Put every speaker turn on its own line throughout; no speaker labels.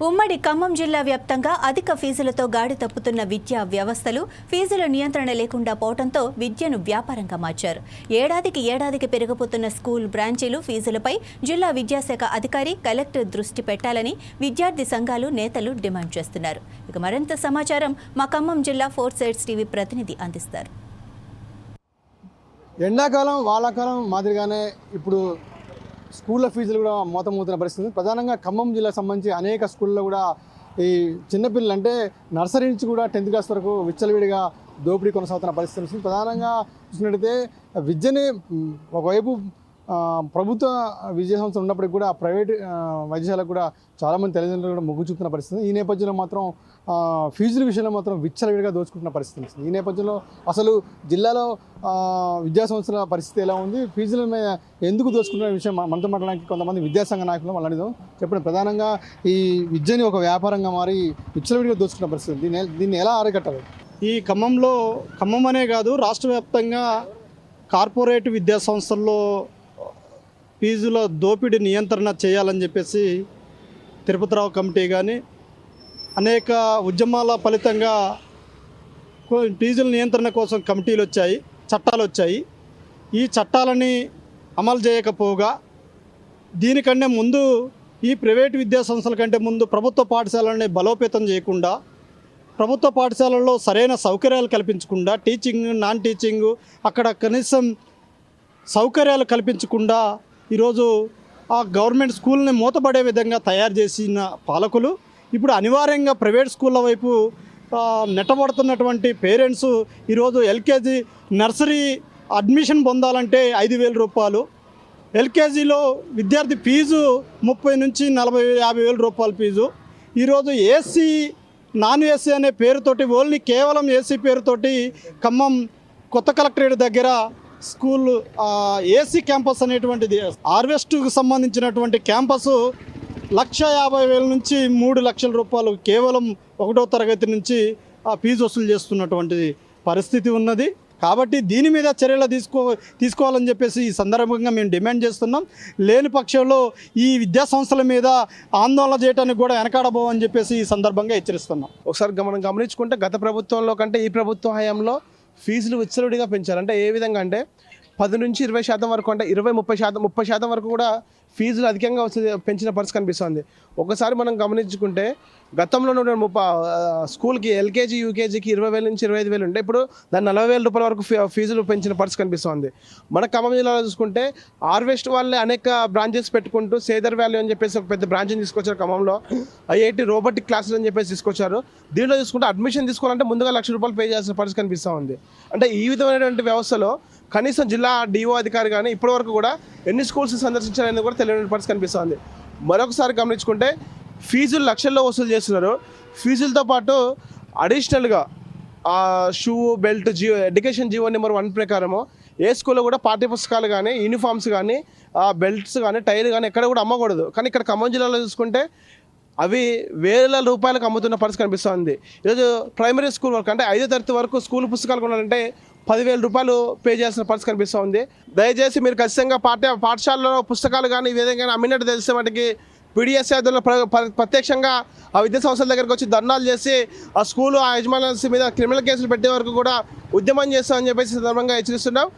ఉమ్మడి ఖమ్మం జిల్లా వ్యాప్తంగా అధిక ఫీజులతో గాడి తప్పుతున్న విద్యా వ్యవస్థలు ఫీజుల నియంత్రణ లేకుండా పోవడంతో విద్యను వ్యాపారంగా మార్చారు. ఏడాదికి పెరిగిపోతున్న స్కూల్ బ్రాంచీలు ఫీజులపై జిల్లా విద్యాశాఖ అధికారి కలెక్టర్ దృష్టి పెట్టాలని విద్యార్థి సంఘాలు నేతలు డిమాండ్ చేస్తున్నారు. ఇక మరింత సమాచారం మా ఖమ్మం జిల్లా 4 సైడ్స్ టీవీ ప్రతినిధి అందిస్తారు.
ఎండాకాలం వానాకాలం మాదిరిగానే ఇప్పుడు స్కూళ్ళ ఫీజులు కూడా మోతమవుతున్న పరిస్థితి. ప్రధానంగా ఖమ్మం జిల్లాకు సంబంధించి అనేక స్కూళ్ళలో కూడా ఈ చిన్నపిల్లలు అంటే నర్సరీ నుంచి కూడా 10th క్లాస్ వరకు విచ్చలవిడిగా దోపిడీ కొనసాగుతున్న పరిస్థితి. ప్రధానంగా చూసినట్టయితే విద్యని ఒకవైపు ప్రభుత్వ విద్యా సంస్థలు ఉన్నప్పటికీ కూడా ప్రైవేట్ వైద్యశాలకు కూడా చాలామంది తల్లిదండ్రులు కూడా మొగ్గు చూపుతున్న పరిస్థితి. ఈ నేపథ్యంలో మాత్రం ఫీజుల విషయంలో మాత్రం విచ్చలవిడిగా దోచుకుంటున్న పరిస్థితి. ఈ నేపథ్యంలో అసలు జిల్లాలో విద్యా సంస్థల పరిస్థితి ఎలా ఉంది, ఫీజుల మీద ఎందుకు దోచుకుంటున్న విషయం మనతో మాట్లాడడానికి కొంతమంది విద్యాసంఘ నాయకులు వాళ్ళని చెప్పండి. ప్రధానంగా ఈ విద్యని ఒక వ్యాపారంగా మారి విచ్చలవిడిగా దోచుకున్న పరిస్థితి, దీన్ని ఎలా అరికట్టాలి?
ఈ ఖమ్మం అనే కాదు, రాష్ట్ర వ్యాప్తంగా కార్పొరేట్ విద్యా సంస్థల్లో ఫీజుల దోపిడీ నియంత్రణ చేయాలని చెప్పేసి తిరుపతిరావు కమిటీ కానీ అనేక ఉద్యమాల ఫలితంగా ఫీజుల నియంత్రణ కోసం కమిటీలు వచ్చాయి, చట్టాలు వచ్చాయి. ఈ చట్టాలని అమలు చేయకపోగా దీనికంటే ముందు ఈ ప్రైవేటు విద్యా సంస్థల కంటే ముందు ప్రభుత్వ పాఠశాలని బలోపేతం చేయకుండా, ప్రభుత్వ పాఠశాలల్లో సరైన సౌకర్యాలు కల్పించకుండా, టీచింగ్ నాన్ టీచింగ్ అక్కడ కనీసం సౌకర్యాలు కల్పించకుండా ఈరోజు ఆ గవర్నమెంట్ స్కూల్ని మూతపడే విధంగా తయారు చేసిన పాలకులు ఇప్పుడు అనివార్యంగా ప్రైవేట్ స్కూళ్ళ వైపు నెట్టబడుతున్నటువంటి పేరెంట్స్ ఈరోజు ఎల్కేజీ నర్సరీ అడ్మిషన్ పొందాలంటే 5,000 రూపాయలు, ఎల్కేజీలో విద్యార్థి ఫీజు 30 నుంచి 40-50 వేల రూపాయల ఫీజు. ఈరోజు ఏసీ నాన్ ఏసీ అనే పేరుతోటి ఓన్లీ కేవలం ఏసీ పేరుతోటి ఖమ్మం కొత్త కలెక్టరేట్ దగ్గర స్కూల్ ఏసీ క్యాంపస్ అనేటువంటిది హార్వెస్ట్కు సంబంధించినటువంటి క్యాంపస్ 1,50,000 నుంచి 3 లక్షల రూపాయలు కేవలం 1వ తరగతి నుంచి ఆ ఫీజు వసూలు చేస్తున్నటువంటి పరిస్థితి ఉన్నది. కాబట్టి దీని మీద చర్యలు తీసుకోవాలని చెప్పేసి ఈ సందర్భంగా మేము డిమాండ్ చేస్తున్నాం. లేని పక్షంలో ఈ విద్యా సంస్థల మీద ఆందోళన చేయడానికి కూడా వెనకాడబోవని చెప్పేసి ఈ సందర్భంగా హెచ్చరిస్తున్నాం.
ఒకసారి మనం గమనించుకుంటే గత ప్రభుత్వంలో కంటే ఈ ప్రభుత్వ హయాంలో ఫీజులు విచ్చలవిడిగా పెంచారు. అంటే ఏ విధంగా అంటే 10 నుంచి 20% వరకు, అంటే 20-30% వరకు కూడా ఫీజులు అధికంగా పెంచిన పరిస్థితి కనిపిస్తుంది. ఒకసారి మనం గమనించుకుంటే గతంలో స్కూల్కి ఎల్కేజీ యూకేజీకి 20,000 నుంచి 25,000 ఉంటే ఇప్పుడు దాన్ని 40,000 రూపాయల వరకు ఫీజులు పెంచిన పరిస్థితి కనిపిస్తుంది. మన ఖమ్మం జిల్లాలో చూసుకుంటే హార్వెస్ట్ వాళ్ళే అనేక బ్రాంచెస్ పెట్టుకుంటూ సేదర్ వ్యాలీ అని చెప్పేసి ఒక పెద్ద బ్రాంచ్ని తీసుకొచ్చారు. ఖమ్మంలో ఐఐటి రోబోటిక్ క్లాసెస్ అని చెప్పేసి తీసుకొచ్చారు. దీంట్లో చూసుకుంటే అడ్మిషన్ తీసుకోవాలంటే ముందుగా 1,00,000 రూపాయలు పే చేయాల్సిన పరిస్థితి కనిపిస్తూ ఉంది. అంటే ఈ విధమైనటువంటి వ్యవస్థలో కనీసం జిల్లా డిఓ అధికారి కానీ ఇప్పటివరకు కూడా ఎన్ని స్కూల్స్ సందర్శించాలనేది కూడా తెలియని పరిస్థితి కనిపిస్తుంది. మరొకసారి గమనించుకుంటే ఫీజులు లక్షల్లో వసూలు చేస్తున్నారు. ఫీజులతో పాటు అడిషనల్గా shoe belt education GO number 1 ప్రకారము ఏ స్కూల్లో కూడా పాఠ్యపుస్తకాలు కానీ యూనిఫామ్స్ కానీ బెల్ట్స్ కానీ టైర్ కానీ ఎక్కడ కూడా అమ్మకూడదు. కానీ ఇక్కడ ఖమ్మం జిల్లాలో చూసుకుంటే అవి వేల రూపాయలకు అమ్ముతున్న పరిస్థితి కనిపిస్తుంది. ఈరోజు ప్రైమరీ స్కూల్ వరకు అంటే 5వ తరగతి వరకు స్కూల్ పుస్తకాలు కొనాలంటే 10,000 రూపాయలు పే చేయాల్సిన పరిస్థితి కనిపిస్తుంది. దయచేసి మీరు ఖచ్చితంగా పాఠశాలలో పుస్తకాలు కానీ ఈ విధంగా అమ్మినట్టు తెలిసే వాటికి పీడిఎస్ యాదవులు ప్రత్యక్షంగా ఆ విద్యా సంస్థల దగ్గరికి వచ్చి ధర్నాలు చేసి ఆ స్కూలు ఆ యజమాని మీద క్రిమినల్ కేసులు పెట్టే వరకు కూడా ఉద్యమం చేస్తామని చెప్పేసి సందర్భంగా హెచ్చరిస్తున్నాం.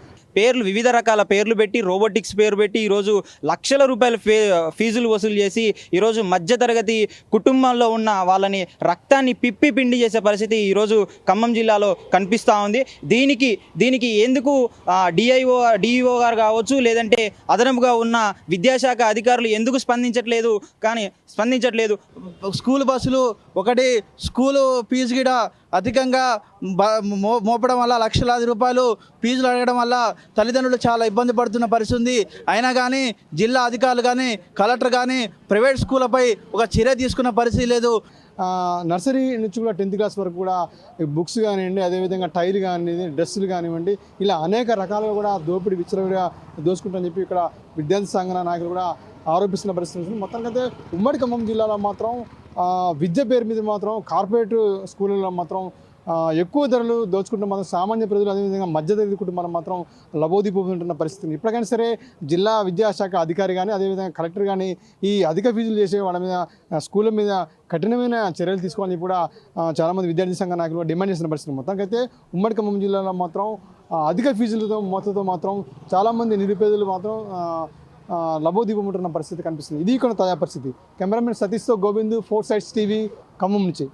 వివిధ రకాల పేర్లు పెట్టి రోబోటిక్స్ పేరు పెట్టి ఈరోజు లక్షల రూపాయల ఫీజులు వసూలు చేసి ఈరోజు మధ్యతరగతి కుటుంబంలో ఉన్న వాళ్ళని రక్తాన్ని పిండి చేసే పరిస్థితి ఈరోజు ఖమ్మం జిల్లాలో కనిపిస్తూ ఉంది. దీనికి ఎందుకు డిఈఓ గారు కావచ్చు, లేదంటే అదనపుగా ఉన్న విద్యాశాఖ అధికారులు ఎందుకు స్పందించట్లేదు?
స్కూల్ బస్సులు ఒకటి స్కూలు ఫీజు గిడ అధికంగా మోపడం వల్ల లక్షలాది రూపాయలు ఫీజులు అడగడం వల్ల తల్లిదండ్రులు చాలా ఇబ్బంది పడుతున్న పరిస్థితి ఉంది. అయినా కానీ జిల్లా అధికారులు కానీ కలెక్టర్ కానీ ప్రైవేట్ స్కూళ్ళపై ఒక చర్య తీసుకున్న పరిస్థితి లేదు.
నర్సరీ నుంచి కూడా 10th క్లాస్ వరకు కూడా బుక్స్ కానివ్వండి, అదేవిధంగా టైర్ కానివ్వండి, డ్రెస్సులు కానివ్వండి, ఇలా అనేక రకాలుగా కూడా దోపిడీ విచ్చలవిడిగా దోసుకుంటారని చెప్పి ఇక్కడ విద్యార్థి సంఘ నాయకులు కూడా ఆరోపిస్తున్న పరిస్థితి. మొత్తానికైతే ఉమ్మడి ఖమ్మం జిల్లాలో మాత్రం విద్య పేరు మీద మాత్రం కార్పొరేట్ స్కూళ్ళలో మాత్రం
ఎక్కువ ధరలు దోచుకుంటే మాత్రం సామాన్య ప్రజలు అదేవిధంగా మధ్యతరగతి కుటుంబాలు మాత్రం లబోదిపోతుంటున్న పరిస్థితి. ఇప్పటికైనా సరే జిల్లా విద్యాశాఖ అధికారి కానీ అదేవిధంగా కలెక్టర్ కానీ ఈ అధిక ఫీజులు చేసే వాళ్ళ మీద స్కూళ్ళ మీద కఠినమైన చర్యలు తీసుకోవాలని కూడా చాలామంది విద్యార్థి సంఘ నాయకులు డిమాండ్ చేసిన పరిస్థితి. మొత్తానికైతే ఉమ్మడి ఖమ్మం జిల్లాలో మాత్రం అధిక ఫీజులతో మొత్తంతో మాత్రం చాలామంది నిరుపేదలు మాత్రం లబోదిపోతుంటున్న పరిస్థితి కనిపిస్తుంది. ఇది ఇక్కడ తాజా పరిస్థితి. కెమెరామెన్ సతీష్తో గోవింద్, 4 Sides TV, ఖమ్మం నుంచి.